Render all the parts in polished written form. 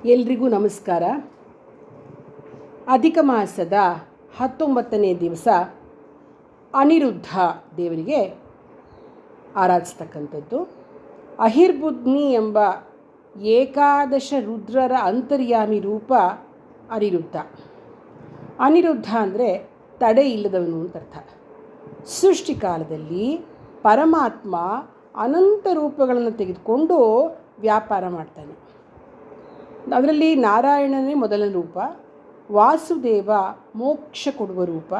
ಎಲ್ರಿಗೂ ನಮಸ್ಕಾರ. ಅಧಿಕ ಮಾಸದ 19ನೇ ದಿವಸ ಅನಿರುದ್ಧ ದೇವರಿಗೆ ಆರಾಧಿಸ್ತಕ್ಕಂಥದ್ದು. ಅಹಿರ್ಬುದ್ನಿ ಎಂಬ ಏಕಾದಶ ರುದ್ರರ ಅಂತರ್ಯಾಮಿ ರೂಪ ಅನಿರುದ್ಧ. ಅನಿರುದ್ಧ ಅಂದರೆ ತಡೆ ಇಲ್ಲದವನು ಅಂತ ಅರ್ಥ. ಸೃಷ್ಟಿಕಾಲದಲ್ಲಿ ಪರಮಾತ್ಮ ಅನಂತ ರೂಪಗಳನ್ನು ತೆಗೆದುಕೊಂಡು ವ್ಯಾಪಾರ ಮಾಡ್ತಾನೆ. ಅದರಲ್ಲಿ ನಾರಾಯಣನೇ ಮೊದಲನೇ ರೂಪ, ವಾಸುದೇವ ಮೋಕ್ಷ ಕೊಡುವ ರೂಪ,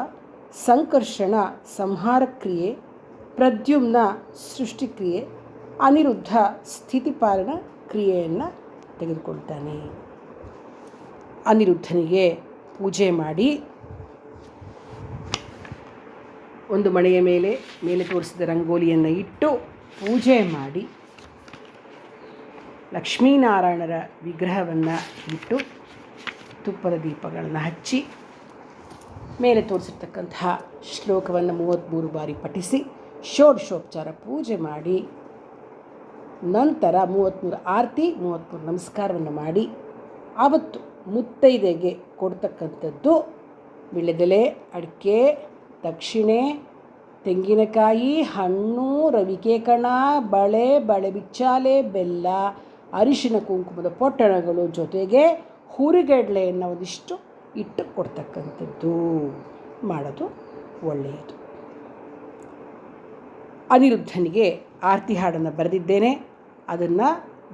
ಸಂಕರ್ಷಣ ಸಂಹಾರ ಕ್ರಿಯೆ, ಪ್ರದ್ಯುಮ್ನ ಸೃಷ್ಟಿಕ್ರಿಯೆ, ಅನಿರುದ್ಧ ಸ್ಥಿತಿಪಾಲನ ಕ್ರಿಯೆಯನ್ನು ತೆಗೆದುಕೊಳ್ತಾನೆ. ಅನಿರುದ್ಧನಿಗೆ ಪೂಜೆ ಮಾಡಿ ಒಂದು ಮಣೆಯ ಮೇಲೆ ತೋರಿಸಿದ ರಂಗೋಲಿಯನ್ನು ಇಟ್ಟು ಪೂಜೆ ಮಾಡಿ ಲಕ್ಷ್ಮೀನಾರಾಯಣರ ವಿಗ್ರಹವನ್ನು ಇಟ್ಟು ತುಪ್ಪದ ದೀಪಗಳನ್ನು ಹಚ್ಚಿ ಮೇಲೆ ತೋರಿಸಿರ್ತಕ್ಕಂತಹ ಶ್ಲೋಕವನ್ನು 33 ಬಾರಿ ಪಠಿಸಿ ಷೋಡಶೋಪಚಾರ ಪೂಜೆ ಮಾಡಿ ನಂತರ 33 ಆರತಿ 33 ನಮಸ್ಕಾರವನ್ನು ಮಾಡಿ ಆವತ್ತು ಮುತ್ತೈದೆಗೆ ಕೊಡ್ತಕ್ಕಂಥದ್ದು ವಿಳ್ಯದೆಲೆ, ಅಡಿಕೆ, ದಕ್ಷಿಣೆ, ತೆಂಗಿನಕಾಯಿ, ಹಣ್ಣು, ರವಿಕೆ ಕಣ, ಬಳೆ ಬಿಚ್ಚಾಲೆ, ಬೆಲ್ಲ, ಅರಿಶಿನ ಕುಂಕುಮದ ಪೊಟ್ಟಣಗಳು, ಜೊತೆಗೆ ಹುರಿಗಡಲೆಯನ್ನು ಒಂದಿಷ್ಟು ಇಟ್ಟು ಕೊಡ್ತಕ್ಕಂಥದ್ದು ಮಾಡೋದು ಒಳ್ಳೆಯದು. ಅನಿರುದ್ಧನಿಗೆ ಆರತಿ ಹಾಡನ್ನು ಬರೆದಿದ್ದೇನೆ. ಅದನ್ನು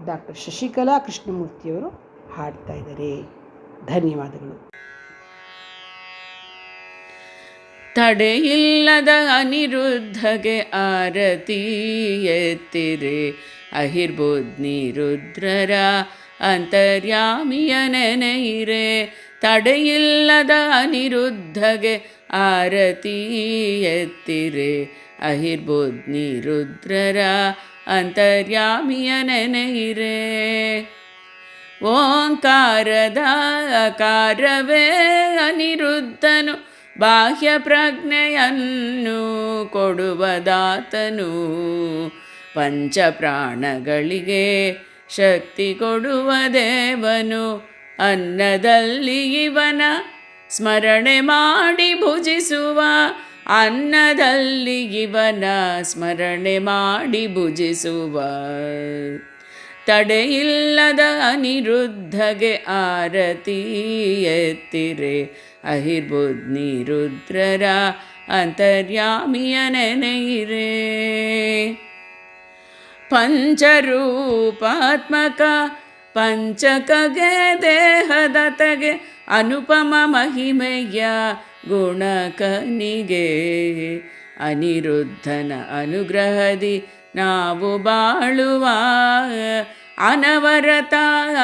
ಡಾಕ್ಟರ್ ಶಶಿಕಲಾ ಕೃಷ್ಣಮೂರ್ತಿಯವರು ಹಾಡ್ತಾ ಇದ್ದಾರೆ. ಧನ್ಯವಾದಗಳು. ತಡೆಯಿಲ್ಲದ ಅನಿರುದ್ಧಗೆ ಆರತಿ ಎತ್ತಿರೆ, ಅಹಿರ್ಬುದ್ನಿ ರುದ್ರರ ಅಂತರ್ಯಾಮಿಯ ನೆನೆಯಿರೆ. ತಡೆಯಿಲ್ಲದ ಅನಿರುದ್ಧಗೆ ಆರತಿ ಎತ್ತಿರೆ, ಅಹಿರ್ಬುದ್ನಿ ರುದ್ರರ ಅಂತರ್ಯಾಮಿಯ ನೆನೆಯಿರೆ. ಓಂಕಾರದ ಆಕಾರವೇ ಅನಿರುದ್ಧನು, ಬಾಹ್ಯ ಪ್ರಜ್ಞೆಯನ್ನು ಕೊಡುವದಾತನು. ಪಂಚಪ್ರಾಣಗಳಿಗೆ ಶಕ್ತಿ ಕೊಡುವ ದೇವನು, ಅನ್ನದಲ್ಲಿ ಇವನ ಸ್ಮರಣೆ ಮಾಡಿ ಭುಜಿಸುವ. ಅನ್ನದಲ್ಲಿ ಇವನ ಸ್ಮರಣೆ ಮಾಡಿ ಭುಜಿಸುವ. ತಡೆಯಿಲ್ಲದ ಅನಿರುದ್ಧಗೆ ಆರತಿ ಎತ್ತಿರೆ, ಅಹಿರ್ಬುದ್ನಿ ರುದ್ರರ ಅಂತರ್ಯಾಮಿಯ ನೆನೆಯಿರೆ. ಪಂಚರೂಪಾತ್ಮಕ ಪಂಚಕಗೆ ದೇಹದತೆಗೆ ಅನುಪಮ ಮಹಿಮೆಯ ಗುಣಕನಿಗೆ. ಅನಿರುದ್ಧನ ಅನುಗ್ರಹದಿ ನಾವು ಬಾಳುವ, ಅನವರತ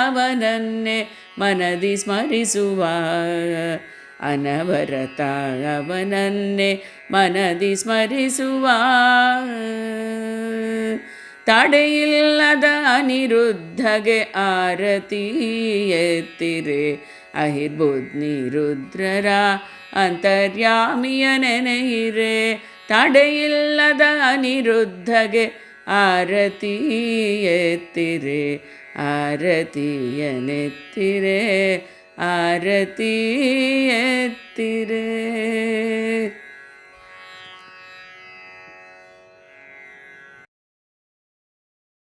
ಅವನನ್ನೇ ಮನದಿ ಸ್ಮರಿಸುವ. ಅನವರತ ಅವನನ್ನೇ ಮನದಿ ಸ್ಮರಿಸುವ. ತಡೆಯಿಲ್ಲದ ಅನಿರುದ್ಧಗೆ ಆರತಿ ಎತ್ತಿರೆ, ಅಹಿರ್ಬುದ್ನಿ ರುದ್ರರ ಅಂತರ್ಯಾಮಿಯ ನೆನೆಯಿರೆ. ತಡೆಯಿಲ್ಲದ ಅನಿರುದ್ಧಗೆ ಆರತಿ ಎತ್ತಿರೆ, ಆರತಿಯ ನೆತ್ತಿರೆ, ಆರತಿ ಎತ್ತಿರೆ.